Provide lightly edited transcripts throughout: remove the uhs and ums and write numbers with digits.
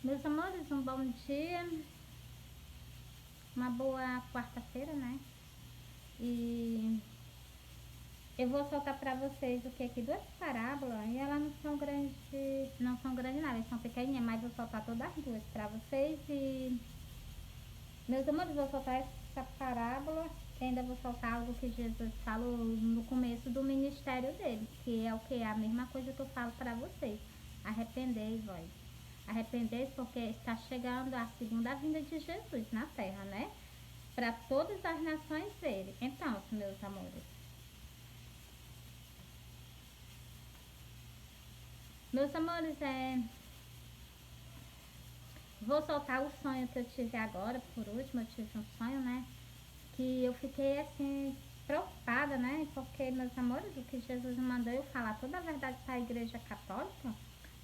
Meus amores, um bom dia, uma boa quarta-feira, né? E eu vou soltar pra vocês o que aqui duas parábolas e elas não são grandes nada, elas são pequenininhas, mas vou soltar todas as duas pra vocês e meus amores, vou soltar essa parábola e ainda vou soltar algo que Jesus falou no começo do ministério dele, que é o que? A mesma coisa que eu falo pra vocês. Arrependei-vos. Arrependei-vos porque está chegando a segunda vinda de Jesus na terra, né? Para todas as nações dele. Então, meus amores. Meus amores, vou soltar o sonho que eu tive agora, por último, eu tive um sonho, né? Que eu fiquei assim, preocupada, né? Porque, meus amores, o que Jesus me mandou eu falar toda a verdade para a igreja católica.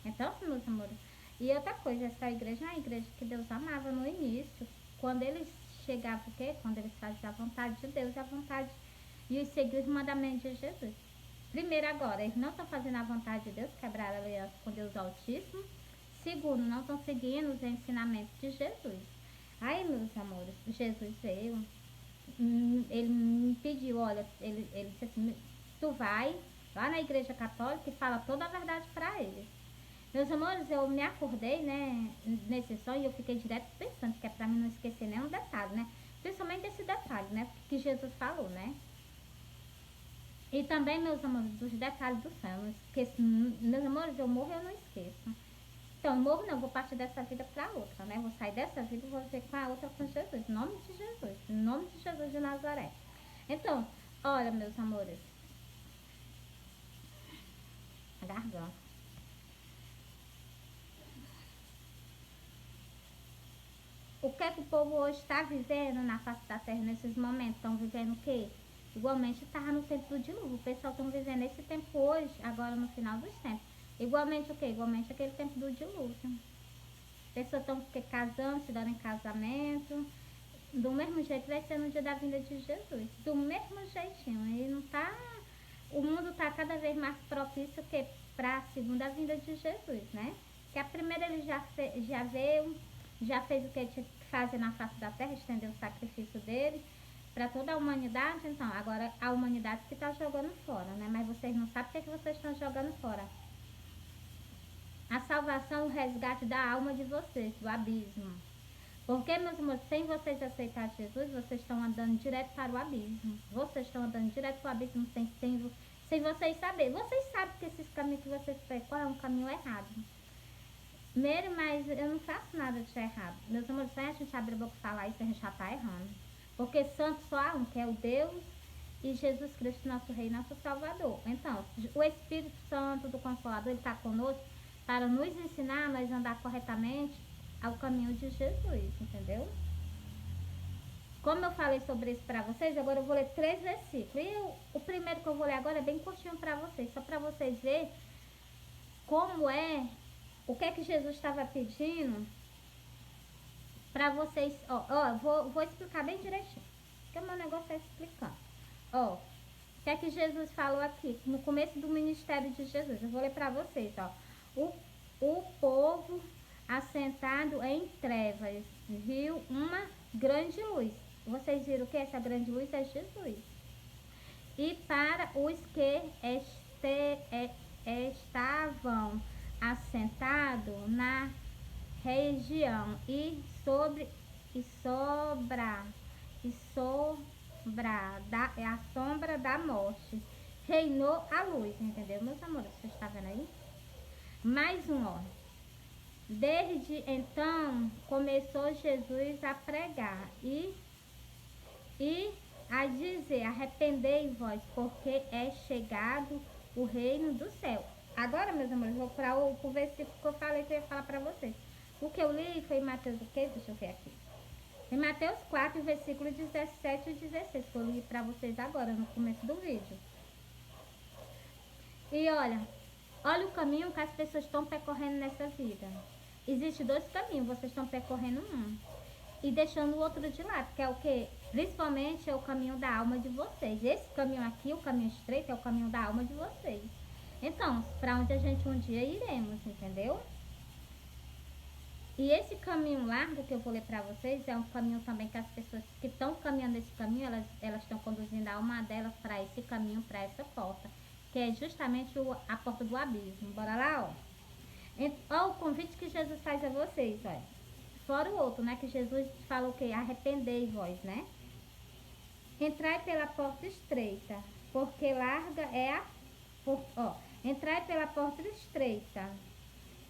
Então, meus amores, e outra coisa, essa igreja é a igreja que Deus amava no início. Quando eles chegavam o quê? Quando eles faziam a vontade de Deus e a vontade e seguiam os mandamentos de Jesus. Primeiro agora, eles não estão fazendo a vontade de Deus, quebraram a aliança com Deus Altíssimo. Segundo, não estão seguindo os ensinamentos de Jesus. Aí, meus amores, Jesus veio, ele me pediu, olha, ele disse assim, tu vai lá na igreja católica e fala toda a verdade para eles. Meus amores, eu me acordei, né, nesse sonho e eu fiquei direto pensando, que é pra mim não esquecer nenhum detalhe, né? Principalmente esse detalhe, né, que Jesus falou, né? E também, meus amores, dos detalhes do sonho, eu não esqueço, meus amores, eu morro e eu não esqueço. Então, eu morro não, vou partir dessa vida para outra, né? Vou sair dessa vida e vou viver com a outra com Jesus, em nome de Jesus, em nome de Jesus de Nazaré. Então, olha, meus amores, a garganta. O que é que o povo hoje está vivendo na face da terra nesses momentos? Estão vivendo o quê? Igualmente estava no tempo do dilúvio. O pessoal estão vivendo esse tempo hoje, agora no final dos tempos. Igualmente o quê? Igualmente aquele tempo do dilúvio. Pessoas estão casando, se dando em casamento. Do mesmo jeito vai ser no dia da vinda de Jesus. Do mesmo jeitinho. E não tá. O mundo está cada vez mais propício que para a segunda vinda de Jesus, né? Que a primeira ele já veio, já fez o que ele tinha que fazer na face da terra, estendeu o sacrifício dele para toda a humanidade. Então, agora a humanidade que está jogando fora, né? Mas vocês não sabem o que vocês estão jogando fora. A salvação, o resgate da alma de vocês, do abismo. Porque, meus irmãos, sem vocês aceitar Jesus, vocês estão andando direto para o abismo. Vocês estão andando direto para o abismo sem vocês saberem. Vocês sabem que esses caminhos que vocês percorrem é um caminho errado. Primeiro, mas eu não faço nada de errado. Meus amores, sem a gente abrir a boca e falar isso, a gente já está errando. Porque santo só há um, que é o Deus e Jesus Cristo, nosso Rei, nosso Salvador. Então, o Espírito Santo do Consolador, ele está conosco para nos ensinar a nós andar corretamente ao caminho de Jesus, entendeu? Como eu falei sobre isso para vocês, agora eu vou ler 3 versículos. E o primeiro que eu vou ler agora é bem curtinho para vocês, só para vocês verem como é, o que é que Jesus estava pedindo para vocês. Vou explicar bem direitinho, porque o meu negócio é explicando. O que é que Jesus falou aqui, no começo do ministério de Jesus? Eu vou ler para vocês, o povo assentado em trevas viu uma grande luz. Vocês viram que essa grande luz é Jesus. E para os que estavam assentados na região a sombra da morte, reinou a luz, entendeu, meus amores? Vocês estão vendo aí? Mais um, Desde então começou Jesus a pregar e a dizer: arrependei-vos, porque é chegado o reino do céu. Agora, meus amores, vou para o versículo que eu falei que eu ia falar para vocês. O que eu li foi em Mateus o quê? Deixa eu ver aqui. Em Mateus 4, versículo 17 e 16, que eu li para vocês agora, no começo do vídeo. E olha o caminho que as pessoas estão percorrendo nessa vida. Existem 2 caminhos, vocês estão percorrendo um e deixando o outro de lado, que é o que? Principalmente é o caminho da alma de vocês. Esse caminho aqui, o caminho estreito, é o caminho da alma de vocês. Então, para onde a gente um dia iremos, entendeu? E esse caminho largo que eu vou ler para vocês é um caminho também que as pessoas que estão caminhando esse caminho, elas estão conduzindo a alma delas para esse caminho, para essa porta, que é justamente a porta do abismo. Bora lá, ó. Ó o convite que Jesus faz a vocês, ó. Fora o outro, né? Que Jesus fala o quê? Arrependei vós, né? Entrai pela porta estreita, porque larga é a... entrai pela porta estreita,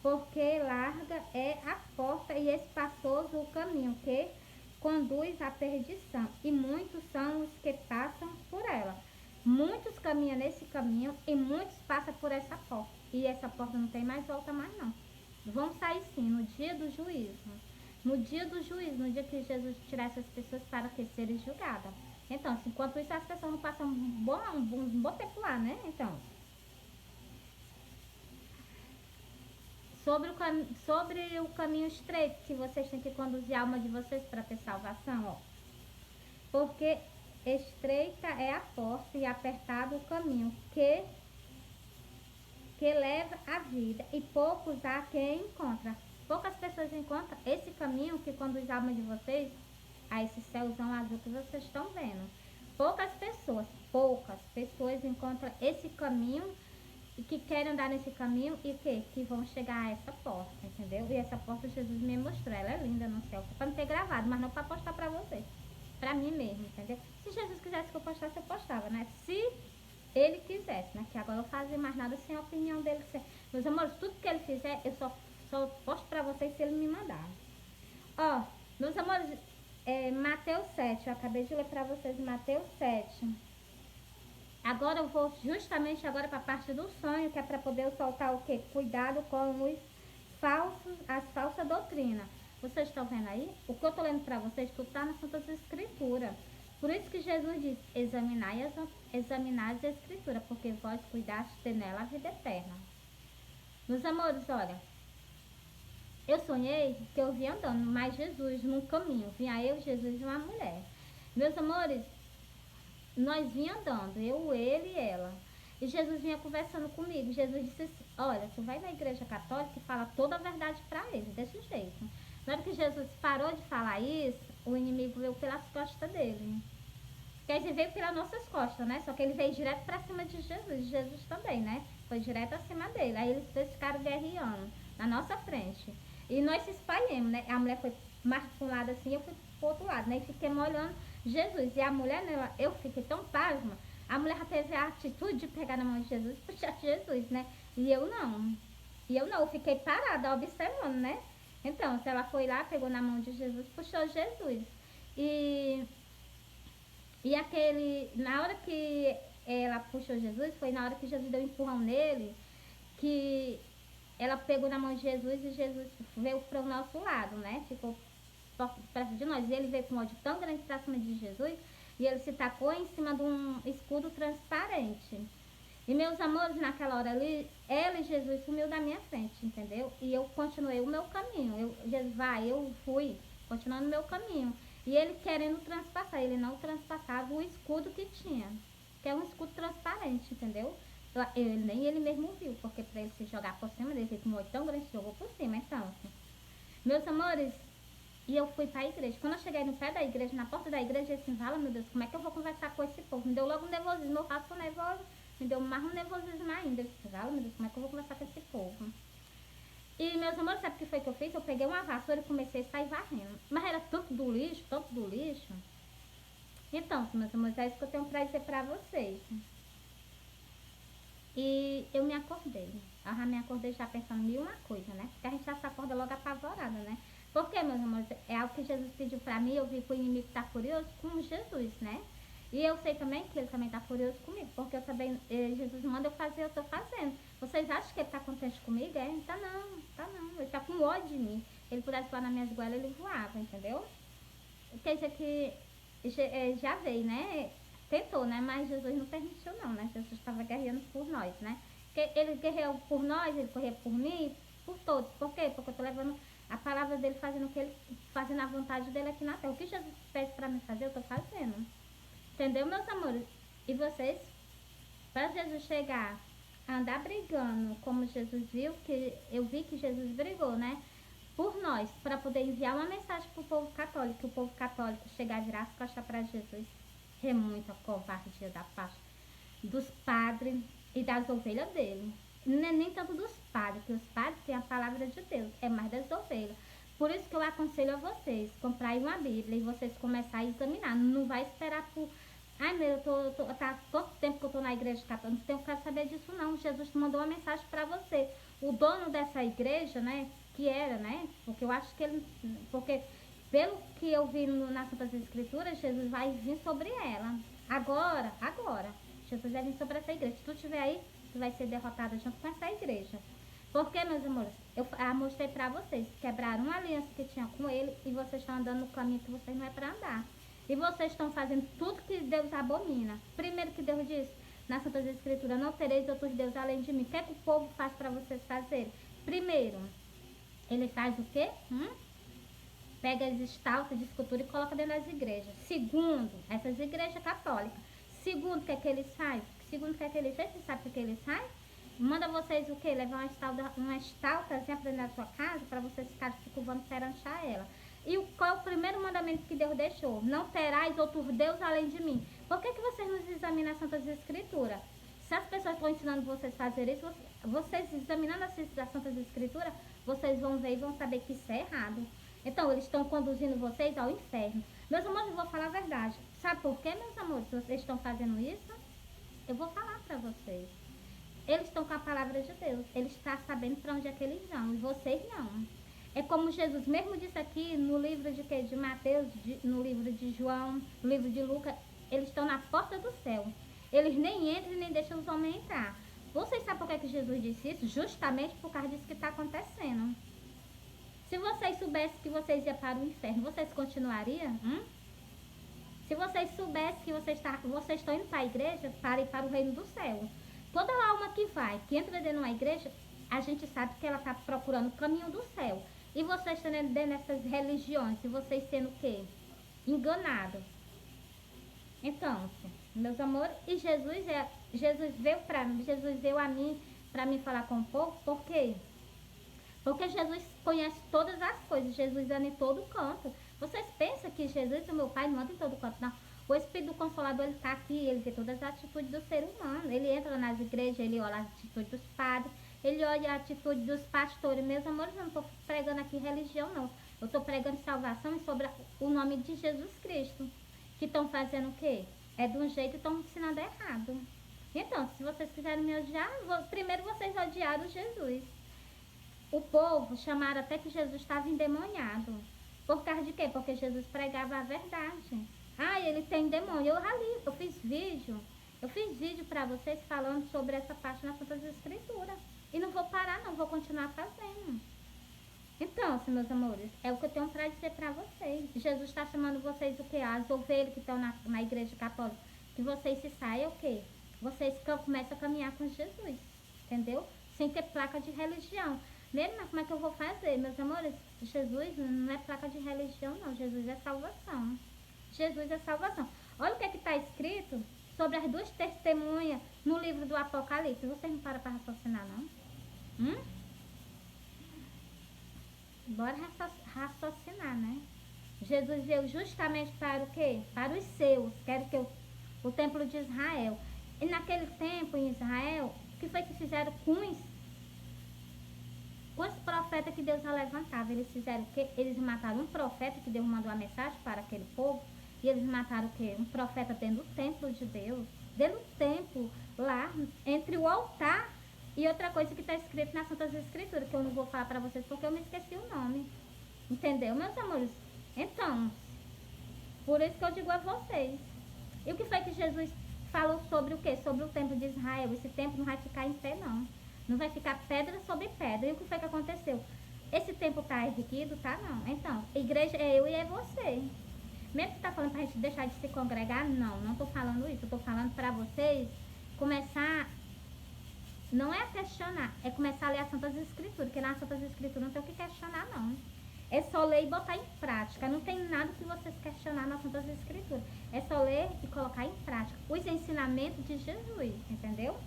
porque larga é a porta e espaçoso o caminho que conduz à perdição, e muitos são os que passam por ela. Muitos caminham nesse caminho e muitos passam por essa porta. E essa porta não tem mais volta mais não. Vão sair sim, no dia do juízo. No dia do juízo, no dia que Jesus tirar essas pessoas para que serem julgadas. Então, enquanto isso, as pessoas não passam um bom tempo lá, né? Então, sobre o caminho estreito que vocês têm que conduzir a alma de vocês para ter salvação, ó. Porque estreita é a porta e apertado o caminho que leva à vida, e poucos há quem encontra. Poucas pessoas encontram esse caminho que conduz a alma de vocês a esse céuzão azul que vocês estão vendo. Poucas pessoas encontram esse caminho e que querem andar nesse caminho e que vão chegar a essa porta, entendeu? E essa porta Jesus me mostrou, ela é linda no céu, para não ter gravado, mas não para postar para vocês, para mim mesmo, entendeu? Se Jesus quisesse que eu postasse, eu postava, né? Se ele quisesse, né? Que agora eu fazia mais nada sem a opinião dele. Meus amores, tudo que ele fizer, eu só posto para vocês se ele me mandar. Ó, meus amores, Mateus 7, eu acabei de ler para vocês Mateus 7. Agora eu vou justamente agora para a parte do sonho, que é para poder eu soltar o quê? Cuidado com as falsas doutrinas. Vocês estão vendo aí? O que eu estou lendo para vocês, tudo está nas Santas Escrituras. Por isso que Jesus diz, examinai as Escrituras, porque vós cuidaste de nela a vida eterna. Meus amores, olha, eu sonhei que eu vinha andando, mais Jesus num caminho, vinha eu, Jesus e uma mulher. Meus amores, nós vinha andando, eu, ele e ela. E Jesus vinha conversando comigo. Jesus disse assim, olha, tu vai na igreja católica e fala toda a verdade para eles, desse jeito. Na hora que Jesus parou de falar isso, o inimigo veio pelas costas dele. Quer dizer, veio pelas nossas costas, né? Só que ele veio direto para cima de Jesus. Jesus também, né? Foi direto acima dele. Aí eles ficaram guerreando na nossa frente. E nós se espalhamos, né? A mulher foi mais para um lado assim, eu fui pro outro lado, né? E fiquei olhando Jesus. E a mulher, né? Eu fiquei tão pasma. A mulher já teve a atitude de pegar na mão de Jesus e puxar Jesus, né? E eu não. Eu fiquei parada, observando, né? Então, se ela foi lá, pegou na mão de Jesus, puxou Jesus. E na hora que ela puxou Jesus, foi na hora que Jesus deu um empurrão nele, que ela pegou na mão de Jesus e Jesus veio para o nosso lado, né? Ficou perto de nós. E ele veio com um ódio tão grande para cima de Jesus e ele se tacou em cima de um escudo transparente. E meus amores, naquela hora ali, ela e Jesus sumiu da minha frente, entendeu? E eu continuei o meu caminho. Eu fui continuando o meu caminho. E ele querendo transpassar, ele não transpassava o escudo que tinha, que é um escudo transparente, entendeu? Nem ele mesmo viu, porque para ele se jogar por cima dele, com um olho tão grande, se jogou por cima. Então, assim, meus amores, e eu fui para a igreja. Quando eu cheguei no pé da igreja, na porta da igreja, eu assim, fala, meu Deus, como é que eu vou conversar com esse povo? Me deu logo um nervosismo, eu faço nervoso, me deu mais um nervosismo ainda. Eu disse, fala, meu Deus, como é que eu vou conversar com esse povo? E meus amores, sabe o que foi que eu fiz? Eu peguei uma vassoura e comecei a sair varrendo. Mas era tanto do lixo, tanto do lixo. Então, meus amores, é isso que eu tenho pra dizer pra vocês. E eu me acordei. Eu já me acordei já pensando mil uma coisa, né? Porque a gente já se acorda logo apavorada, né? Porque, meus amores, é algo que Jesus pediu pra mim. Eu vi que o inimigo tá furioso com Jesus, né? E eu sei também que ele também tá furioso comigo, porque eu também, Jesus manda eu fazer, eu tô fazendo. Vocês acham que ele tá contente comigo? Tá não. Ele tá com ódio de mim. Ele pudesse voar nas minhas goelas, ele voava, entendeu? Quer dizer que já veio, né? Tentou, né? Mas Jesus não permitiu não, né? Jesus estava guerreando por nós, né? Porque ele guerreou por nós, ele corria por mim, por todos. Por quê? Porque eu tô levando a palavra dele, fazendo a vontade dele aqui na terra. O que Jesus pede pra mim fazer, eu tô fazendo. Entendeu, meus amores? E vocês, para Jesus chegar a andar brigando, como Jesus viu, que eu vi que Jesus brigou, né? por nós, para poder enviar uma mensagem para o povo católico, que o povo católico chegar a virar as costas para Jesus. É muita covardia da parte dos padres e das ovelhas dele. Não é nem tanto dos padres, que os padres têm a palavra de Deus, é mais das ovelhas. Por isso que eu aconselho a vocês, comprarem uma Bíblia e vocês começarem a examinar. Não vai esperar por... Ai, meu, tá quanto tempo que eu tô na igreja católica? Não tenho que saber disso não. Jesus mandou uma mensagem para você. O dono dessa igreja, né, que era, né, porque eu acho que ele... Porque pelo que eu vi nas Santas Escrituras, Jesus vai vir sobre ela. Agora, Jesus vai vir sobre essa igreja. Se tu estiver aí, tu vai ser derrotada junto com essa igreja. Porque, meus amores, eu mostrei pra vocês, quebraram uma aliança que tinha com ele e vocês estão andando no caminho que vocês não é pra andar. E vocês estão fazendo tudo que Deus abomina. Primeiro que Deus disse na Santas Escrituras, não tereis outros deuses além de mim. O que é que o povo faz pra vocês fazerem? Primeiro, ele faz o quê? Pega as estátuas de escultura e coloca dentro das igrejas. Segundo, essas igrejas católicas. Segundo, o que é que eles fazem? Segundo, o que é que eles fazem? Você sabe o que eles fazem? Manda vocês o quê? Levar uma estaltazinha pra dentro da sua casa para vocês ficarem se curvando perante a ela. E qual é o primeiro mandamento que Deus deixou? Não terás outro Deus além de mim. Por que vocês não examinam as Santas Escrituras? Se as pessoas estão ensinando vocês a fazer isso, vocês examinando as Santas Escrituras, vocês vão ver e vão saber que isso é errado. Então, eles estão conduzindo vocês ao inferno. Meus amores, eu vou falar a verdade. Sabe por quê, meus amores, vocês estão fazendo isso? Eu vou falar para vocês. Eles estão com a palavra de Deus. Eles estão sabendo para onde é que eles vão. E vocês não. É como Jesus mesmo disse aqui no livro de Mateus, no livro de João, no livro de Lucas. Eles estão na porta do céu. Eles nem entram e nem deixam os homens entrar. Vocês sabem por que Jesus disse isso? Justamente por causa disso que está acontecendo. Se vocês soubessem que vocês iam para o inferno, vocês continuariam? Se vocês soubessem que vocês estão indo para a igreja, para ir para o reino do céu. Toda alma que vai, que entra dentro de uma igreja, a gente sabe que ela está procurando o caminho do céu. E vocês estão dentro dessas religiões, e vocês sendo o quê? Enganados. Então, meus amores, e Jesus veio a mim, para mim falar com o povo, por quê? Porque Jesus conhece todas as coisas, Jesus anda em todo canto. Vocês pensam que Jesus, o meu Pai, não anda em todo canto, não. O Espírito do Consolador, ele está aqui, ele vê todas as atitudes do ser humano. Ele entra nas igrejas, ele olha a atitude dos padres, ele olha a atitude dos pastores. Meus amores, eu não estou pregando aqui religião, não. Eu estou pregando salvação e sobre o nome de Jesus Cristo. Que estão fazendo o quê? É de um jeito e estão ensinando errado. Então, se vocês quiserem me odiar, primeiro vocês odiaram Jesus. O povo chamaram até que Jesus estava endemoniado. Por causa de quê? Porque Jesus pregava a verdade. Ah, ele tem demônio. Eu fiz vídeo para vocês falando sobre essa parte nas Santas Escrituras. E não vou parar, não, vou continuar fazendo. Então, meus amores, é o que eu tenho para dizer para vocês. Jesus está chamando vocês o quê? As ovelhas que estão na igreja católica. Que vocês se saiam o quê? Vocês começam a caminhar com Jesus. Entendeu? Sem ter placa de religião. Mas como é que eu vou fazer, meus amores? Jesus não é placa de religião, não. Jesus é salvação. Jesus é salvação. Olha o que está escrito sobre as duas testemunhas no livro do Apocalipse. Vocês não param para raciocinar, não? Bora raciocinar, né? Jesus veio justamente para o quê? Para os seus, que era o templo de Israel. E naquele tempo em Israel, o que foi que fizeram com os profetas que Deus já levantava? Eles fizeram o quê? Eles mataram um profeta que Deus mandou a mensagem para aquele povo. E eles mataram o quê? Um profeta dentro do templo de Deus. Dentro do templo, lá, entre o altar e outra coisa que está escrito nas Santas Escrituras, que eu não vou falar para vocês porque eu me esqueci o nome. Entendeu, meus amores? Então, por isso que eu digo a vocês. E o que foi que Jesus falou sobre o quê? Sobre o templo de Israel. Esse templo não vai ficar em pé, não. Não vai ficar pedra sobre pedra. E o que foi que aconteceu? Esse templo está erguido, tá? Não. Então, a igreja é eu e é você. Mesmo que tá falando pra gente deixar de se congregar, não tô falando isso. Eu tô falando pra vocês começar, não é a questionar, é começar a ler as Santas Escrituras, porque nas Santas Escrituras não tem o que questionar, não. É só ler e botar em prática. Não tem nada que vocês questionar nas Santas Escrituras. É só ler e colocar em prática os ensinamentos de Jesus, entendeu?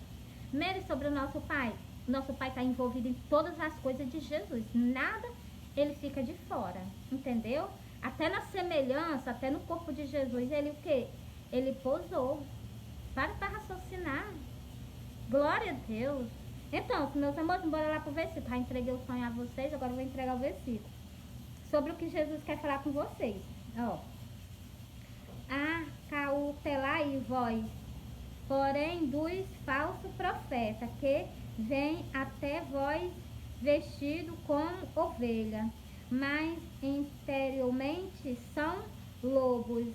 Mesmo sobre o nosso Pai. Nosso Pai está envolvido em todas as coisas de Jesus. Nada ele fica de fora, entendeu? Até na semelhança, até no corpo de Jesus, ele o quê? Ele posou. Para raciocinar. Glória a Deus. Então, meus amores, bora lá pro versículo. Já entreguei o sonho a vocês, agora eu vou entregar o versículo. Sobre o que Jesus quer falar com vocês. Ó. Acautelai vós, porém, dos falsos profetas, que vêm até vós vestido como ovelha, mas interiormente são lobos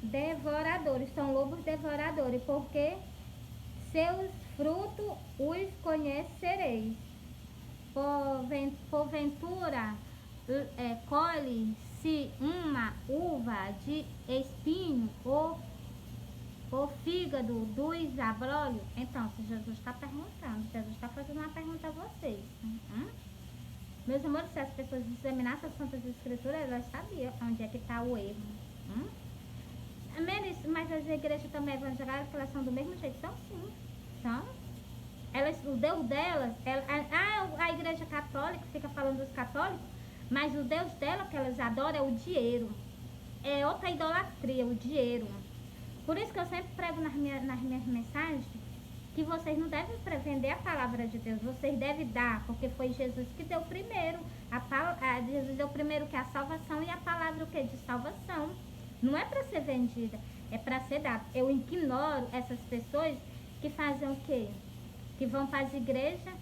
devoradores, são lobos devoradores, porque seus frutos os conhecereis. Porventura, colhe-se uma uva de espinho ou o fígado dos abrolhos? Então, se Jesus está perguntando, Jesus está fazendo uma pergunta a vocês. Meus amores, se as pessoas examinassem as Santas Escrituras, elas sabiam onde é que está o erro. Mas as igrejas também evangélicas, elas são do mesmo jeito? São sim. São. Elas, o Deus delas, a igreja católica fica falando dos católicos, mas o Deus dela que elas adoram é o dinheiro. É outra idolatria, o dinheiro. Por isso que eu sempre prego nas minhas mensagens que vocês não devem vender a palavra de Deus, vocês devem dar, porque foi Jesus que deu primeiro. Jesus deu primeiro que a salvação, e a palavra o que? De salvação. Não é para ser vendida, é para ser dada. Eu ignoro essas pessoas que fazem o quê? Que vão para as igrejas,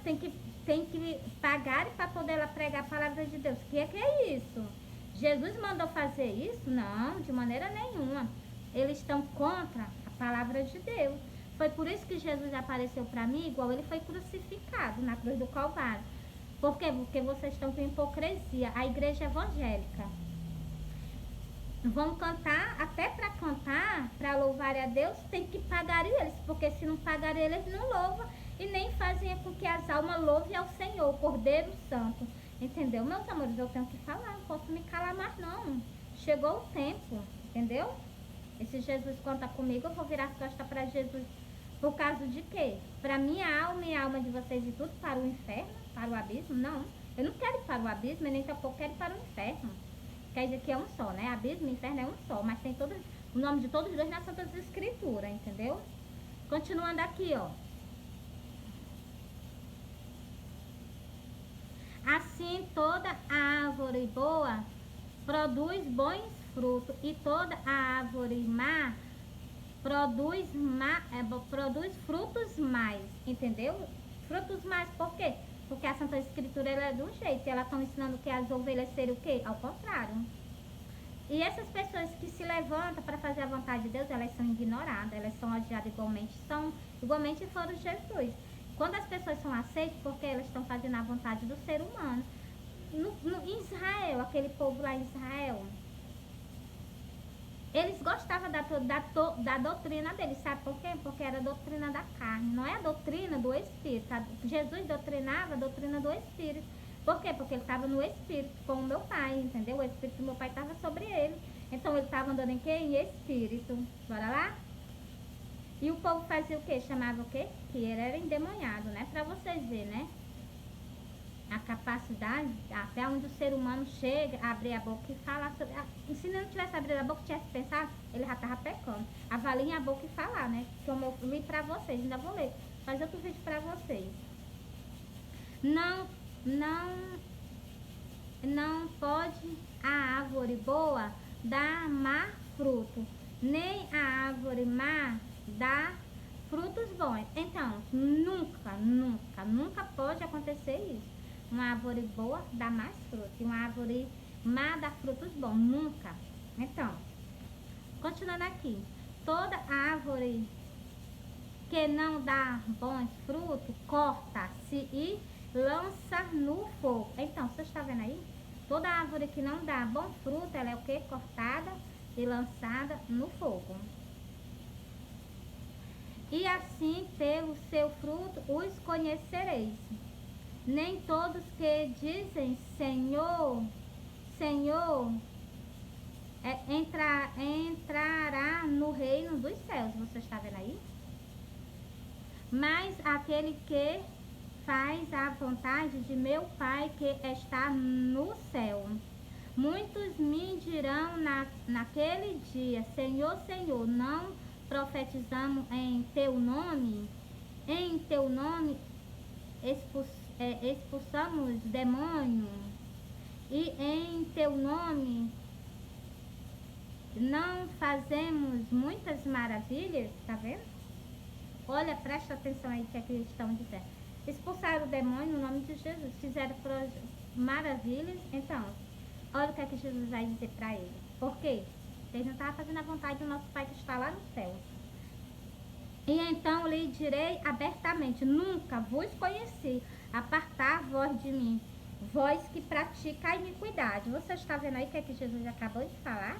tem que pagar para poder lá pregar a palavra de Deus. Que é isso? Jesus mandou fazer isso? Não, de maneira nenhuma. Eles estão contra a palavra de Deus. Foi por isso que Jesus apareceu para mim, igual ele foi crucificado na cruz do Calvário. Por quê? Porque vocês estão com hipocrisia. A igreja evangélica vão cantar, até para cantar, para louvar a Deus, tem que pagar eles, porque se não pagar eles, não louvam e nem fazem com que as almas louvem ao Senhor, o Cordeiro Santo. Entendeu? Meus amores, eu tenho que falar, não posso me calar mais não. Chegou o tempo, entendeu? E se Jesus conta comigo, eu vou virar as costas para Jesus. Por causa de quê? Para minha alma e a alma de vocês e tudo, para o inferno, para o abismo? Não. Eu não quero ir para o abismo, nem tampouco quero ir para o inferno. Quer dizer que é um só, né? Abismo e inferno é um só, mas tem todo, o nome de todos os dois nas Santas Escrituras, entendeu? Continuando aqui, ó. Assim, toda árvore boa produz bons frutos, e toda árvore má produz frutos mais, entendeu? Frutos mais, por quê? Porque a Santa Escritura ela é de um jeito, e elas estão ensinando que as ovelhas seriam o quê? Ao contrário. E essas pessoas que se levantam para fazer a vontade de Deus, elas são ignoradas, elas são odiadas igualmente foram Jesus. Quando as pessoas são aceitas, porque elas estão fazendo a vontade do ser humano. Em Israel, aquele povo lá em Israel, eles gostavam da doutrina deles, sabe por quê? Porque era a doutrina da carne, não é a doutrina do Espírito. Jesus doutrinava a doutrina do Espírito. Por quê? Porque ele estava no Espírito, como o meu pai, entendeu? O Espírito do meu pai estava sobre ele. Então ele estava andando em quê? Em Espírito. Bora lá? E o povo fazia o quê? Chamava o quê? Que ele era endemoniado, né? Pra vocês verem, né? A capacidade, até onde o ser humano chega, abrir a boca e falar sobre... Se não tivesse abrido a boca, tivesse pensado, ele já estava pecando. Avalie a boca e falar, né? Como eu li pra vocês, ainda vou ler. Fazer outro vídeo pra vocês. Não pode a árvore boa dar má fruto, nem a árvore má dar frutos bons. Então, nunca pode acontecer isso. Uma árvore boa dá mais frutos e uma árvore má dá frutos bons. Nunca. Então, continuando aqui. Toda árvore que não dá bons frutos, corta-se e lança no fogo. Então, você está vendo aí? Toda árvore que não dá bom fruto, ela é o que? Cortada e lançada no fogo. E assim, pelo seu fruto, os conhecereis. Nem todos que dizem Senhor, Senhor, entrará no reino dos céus. Você está vendo aí? mas aquele que faz a vontade de meu Pai que está no céu. Muitos me dirão naquele dia: Senhor, Senhor, não profetizamos em teu nome? Em teu nome expulsamos demônios? E em teu nome não fazemos muitas maravilhas? Tá vendo? Olha, presta atenção aí que é que eles estão dizendo. Expulsaram o demônio no nome de Jesus, fizeram maravilhas. Então, olha o que é que Jesus vai dizer para ele. Por quê? Eles não estavam fazendo a vontade do nosso Pai que está lá no céu. E então lhe direi abertamente: nunca vos conheci, apartar vós de mim, vós que pratica a iniquidade. Você está vendo aí o que é que Jesus acabou de falar?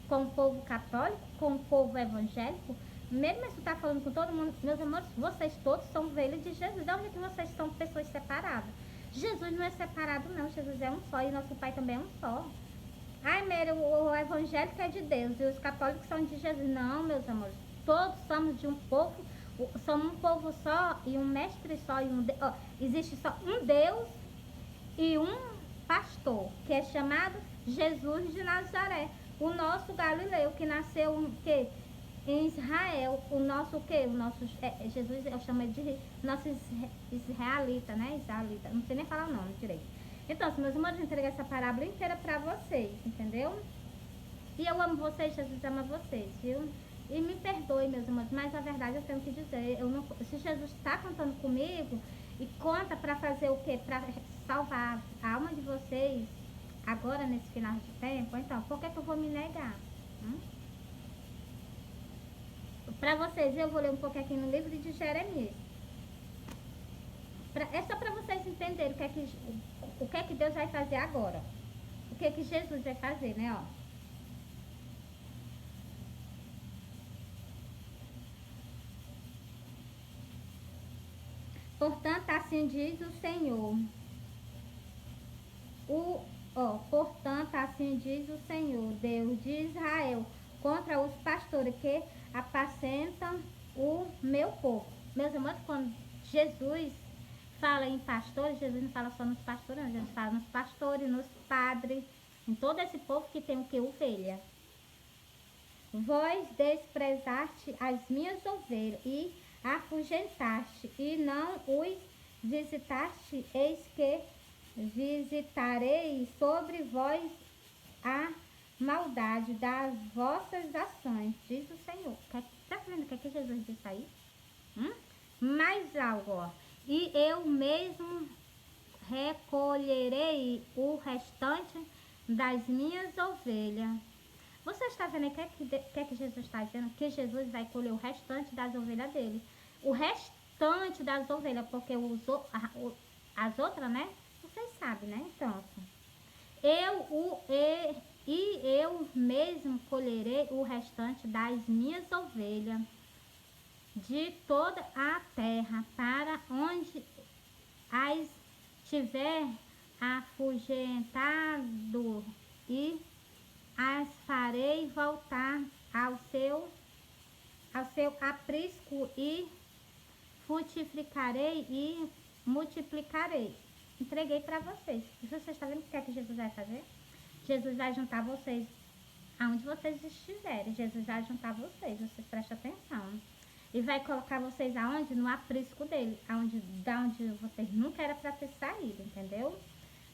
Com o povo católico, com o povo evangélico, mesmo se está falando com todo mundo, meus amores, vocês todos são ovelhas de Jesus. De onde é que vocês são pessoas separadas? Jesus não é separado não, Jesus é um só e nosso Pai também é um só. Ai, Meire, o evangélico é de Deus e os católicos são de Jesus. Não, meus amores, todos somos de um povo, somos um povo só e um mestre só. Existe só um Deus e um pastor, que é chamado Jesus de Nazaré. O nosso Galileu, que nasceu em Israel, o nosso Jesus, eu chamo ele de nosso israelita, né? Israelita, não sei nem falar o nome direito. Então, meus irmãos, eu entreguei essa parábola inteira pra vocês, entendeu? E eu amo vocês, Jesus ama vocês, viu? E me perdoe, meus irmãos, mas a verdade eu tenho que dizer, se Jesus está contando comigo e conta para fazer o quê? Para salvar a alma de vocês agora nesse final de tempo, então, por que eu vou me negar? Para vocês, eu vou ler um pouco aqui no livro de Jeremias. É só para vocês entenderem o que é que Deus vai fazer agora. O que é que Jesus vai fazer, né, ó. Portanto, assim diz o Senhor. Portanto, assim diz o Senhor, Deus de Israel, contra os pastores que apacentam o meu povo. Meus irmãos, quando Jesus fala em pastores, Jesus não fala só nos pastores, não. Jesus fala nos pastores, nos padres, em todo esse povo que tem o que? Ovelha. Vós desprezaste as minhas ovelhas e afugentaste, e não os visitaste, eis que visitarei sobre vós a maldade das vossas ações, diz o Senhor. Tá vendo o que é que Jesus disse aí? Mais algo, ó. E eu mesmo recolherei o restante das minhas ovelhas. Você está vendo o que é que Jesus está dizendo? Que Jesus vai colher o restante das ovelhas dele. O restante das ovelhas, porque as outras, né? Vocês sabem, né? Então, eu mesmo colherei o restante das minhas ovelhas de toda a terra, para onde as tiver afugentado, e as farei voltar ao seu aprisco, e frutificarei e multiplicarei. Entreguei para vocês. Vocês estão vendo o que é que Jesus vai fazer? Jesus vai juntar vocês aonde vocês estiverem. Jesus vai juntar vocês prestem atenção. E vai colocar vocês aonde? No aprisco dele. Da onde vocês nunca eram para ter saído, entendeu?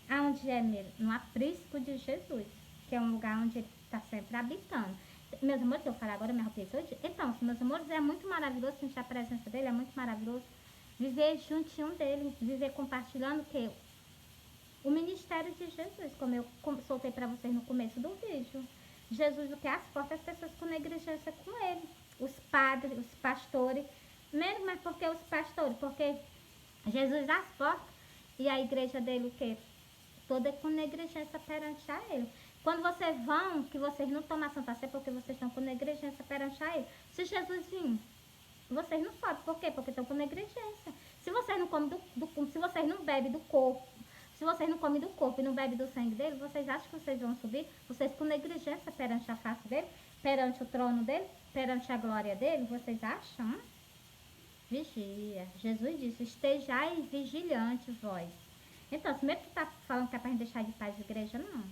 Aonde é mesmo? No aprisco de Jesus, que é um lugar onde ele está sempre habitando. Meus amores, eu vou falar agora, me arrupei todo dia. Então, meus amores, é muito maravilhoso sentir a presença dele, é muito maravilhoso viver juntinho dele, viver compartilhando o ministério de Jesus, como eu soltei para vocês no começo do vídeo. Jesus, o que? As portas, as pessoas com negligência com ele. Os padres, os pastores. Mesmo, mas por que os pastores? Porque Jesus as portas e a igreja dele, o que? Toda com negligência perante a ele. Quando vocês vão, que vocês não tomam a Santa Ceia, porque vocês estão com negligência perante a ele. Se Jesus vir, vocês não sobem. Por quê? Porque estão com negligência. Se vocês não comem se vocês não bebem do corpo, se vocês não comem do corpo e não bebem do sangue dele, vocês acham que vocês vão subir? Vocês com negligência perante a face dele, perante o trono dele, perante a glória dele, vocês acham? Vigia. Jesus disse, estejai vigilante vós. Então, se mesmo tu tá falando que é pra gente deixar de paz de igreja, não.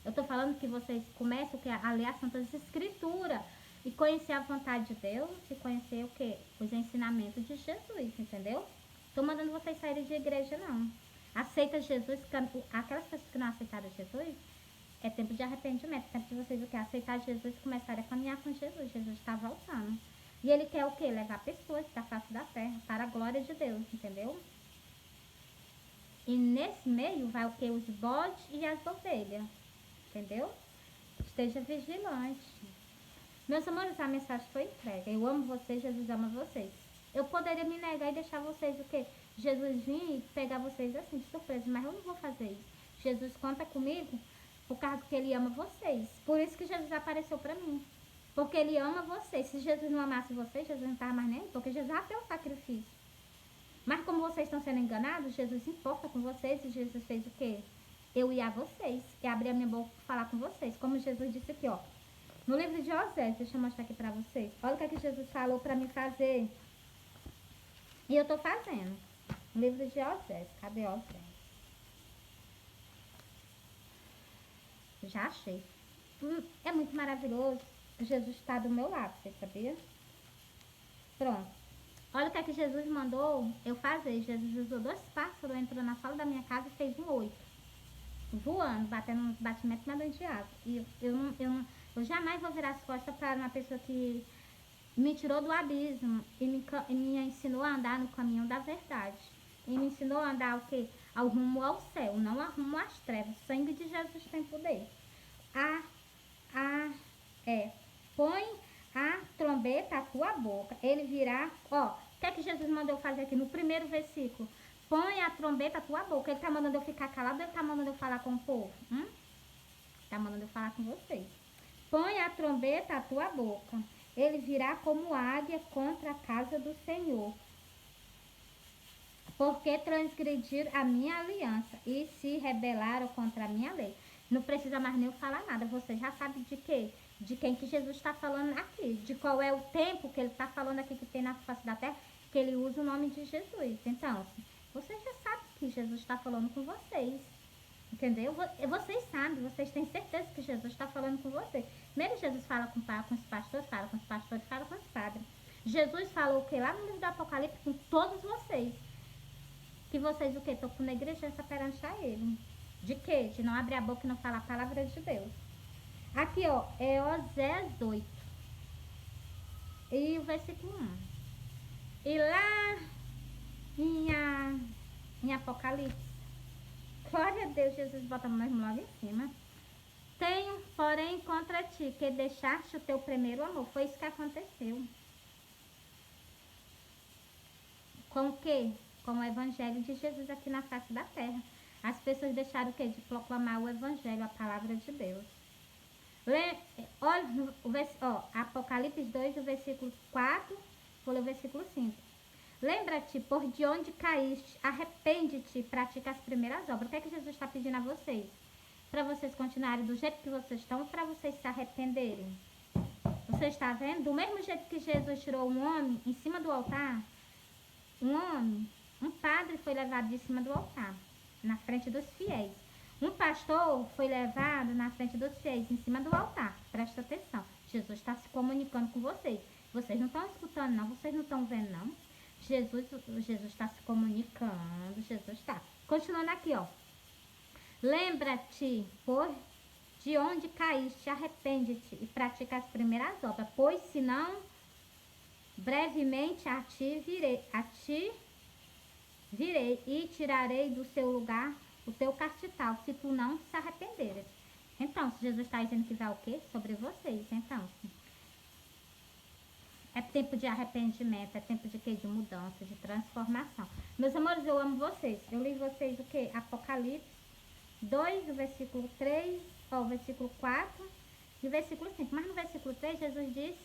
Eu tô falando que vocês começam a ler as Santas Escrituras e conhecer a vontade de Deus e conhecer o quê? Os ensinamentos de Jesus, entendeu? Tô mandando vocês saírem de igreja, não. Aceita Jesus, aquelas pessoas que não aceitaram Jesus, é tempo de arrependimento, tempo de vocês o quê? Aceitar Jesus e começarem a caminhar com Jesus. Jesus está voltando. E ele quer o quê? Levar pessoas da face da terra para a glória de Deus, entendeu? E nesse meio vai o quê? Os bodes e as ovelhas, entendeu? Esteja vigilante. Meus amores, a mensagem foi entregue. Eu amo vocês, Jesus ama vocês. Eu poderia me negar e deixar vocês o quê? Jesus vir e pegar vocês assim de surpresa, mas eu não vou fazer isso. Jesus conta comigo por causa que ele ama vocês. Por isso que Jesus apareceu para mim. Porque ele ama vocês. Se Jesus não amasse vocês, Jesus não estava mais nem aí, porque Jesus já fez o sacrifício. Mas como vocês estão sendo enganados, Jesus importa com vocês e Jesus fez o quê? Eu ia a vocês e abrir a minha boca para falar com vocês. Como Jesus disse aqui, ó. No livro de Osés, deixa eu mostrar aqui para vocês. Olha o que é que Jesus falou para mim fazer. E eu estou fazendo. No livro de Osés. Cadê Osés? Já achei. É muito maravilhoso. Jesus está do meu lado, você sabia? Pronto. Olha o que é que Jesus mandou eu fazer. Jesus usou 2 pássaros, entrou na sala da minha casa e fez um 8. Voando, batendo um batimento medonho de asa. E eu jamais vou virar as costas para uma pessoa que me tirou do abismo e me ensinou a andar no caminho da verdade. E me ensinou a andar o quê? Ao rumo ao céu, não ao rumo às trevas. O sangue de Jesus tem poder. Põe a trombeta à tua boca. Ele virá, ó, o que é que Jesus mandou fazer aqui no primeiro versículo? Põe a trombeta à tua boca. Ele tá mandando eu ficar calado ou ele tá mandando eu falar com o povo? Tá mandando eu falar com vocês. Põe a trombeta à tua boca. Ele virá como águia contra a casa do Senhor. Porque transgrediram a minha aliança e se rebelaram contra a minha lei. Não precisa mais nem eu falar nada. Você já sabe de quê? De quem que Jesus está falando aqui. De qual é o tempo que ele está falando aqui que tem na face da terra. Que ele usa o nome de Jesus. Então, vocês já sabem que Jesus está falando com vocês. Entendeu? Vocês sabem, vocês têm certeza que Jesus está falando com vocês. Primeiro Jesus fala com os pastores, fala com os pastores, fala com os padres. Jesus falou o que lá no livro do Apocalipse com todos vocês. Que vocês o que? Estão com negligência perante a ele. De quê? De não abrir a boca e não falar a palavra de Deus. Aqui, ó, é Osés 8. E o versículo 1. E lá em Apocalipse, glória a Deus, Jesus bota mesmo logo em cima. Tenho, porém, contra ti, que deixaste o teu primeiro amor. Foi isso que aconteceu. Com o quê? Com o evangelho de Jesus aqui na face da terra. As pessoas deixaram o quê? De proclamar o evangelho, a palavra de Deus. Olha, Apocalipse 2, o versículo 4, vou ler o versículo 5. Lembra-te, por de onde caíste, arrepende-te e pratica as primeiras obras. O que é que Jesus está pedindo a vocês? Para vocês continuarem do jeito que vocês estão ou para vocês se arrependerem? Você está vendo? Do mesmo jeito que Jesus tirou um homem em cima do altar, um padre foi levado de cima do altar, na frente dos fiéis. Um pastor foi levado na frente dos fiéis, em cima do altar. Presta atenção. Jesus está se comunicando com vocês. Vocês não estão escutando, não. Vocês não estão vendo, não. Jesus está se comunicando. Jesus está. Continuando aqui, ó. Lembra-te, por de onde caíste, arrepende-te e pratica as primeiras obras. Pois, senão, brevemente a ti virei e tirarei do seu lugar o teu castiçal, se tu não se arrependeres. Então, se Jesus está dizendo que vai o quê? Sobre vocês. Então, é tempo de arrependimento, é tempo de quê? De mudança, de transformação. Meus amores, eu amo vocês. Eu li vocês o quê? Apocalipse 2, o versículo 3, ó, o versículo 4 e o versículo 5. Mas no versículo 3, Jesus diz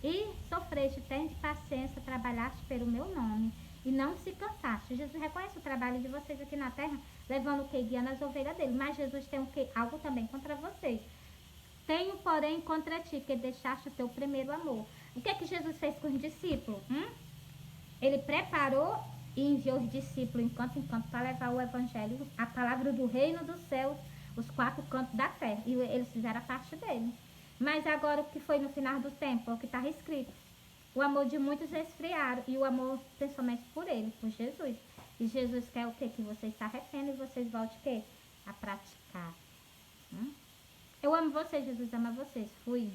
e sofreste, tende paciência, trabalhaste pelo meu nome e não se cansaste. Jesus reconhece o trabalho de vocês aqui na terra, levando o que? Guiando as ovelhas dele. Mas Jesus tem o que? Algo também contra vocês. Tenho, porém, contra ti, que deixaste o teu primeiro amor. O que é que Jesus fez com os discípulos? Ele preparou e enviou os discípulos enquanto para levar o evangelho, a palavra do reino dos céus, os 4 cantos da terra. E eles fizeram a parte dele. Mas agora o que foi no final do tempo? É o que está escrito. O amor de muitos esfriaram e o amor principalmente por ele, por Jesus. E Jesus quer o quê? Que vocês se arrependam e vocês voltem o quê? A praticar. Eu amo vocês, Jesus ama vocês. Fui.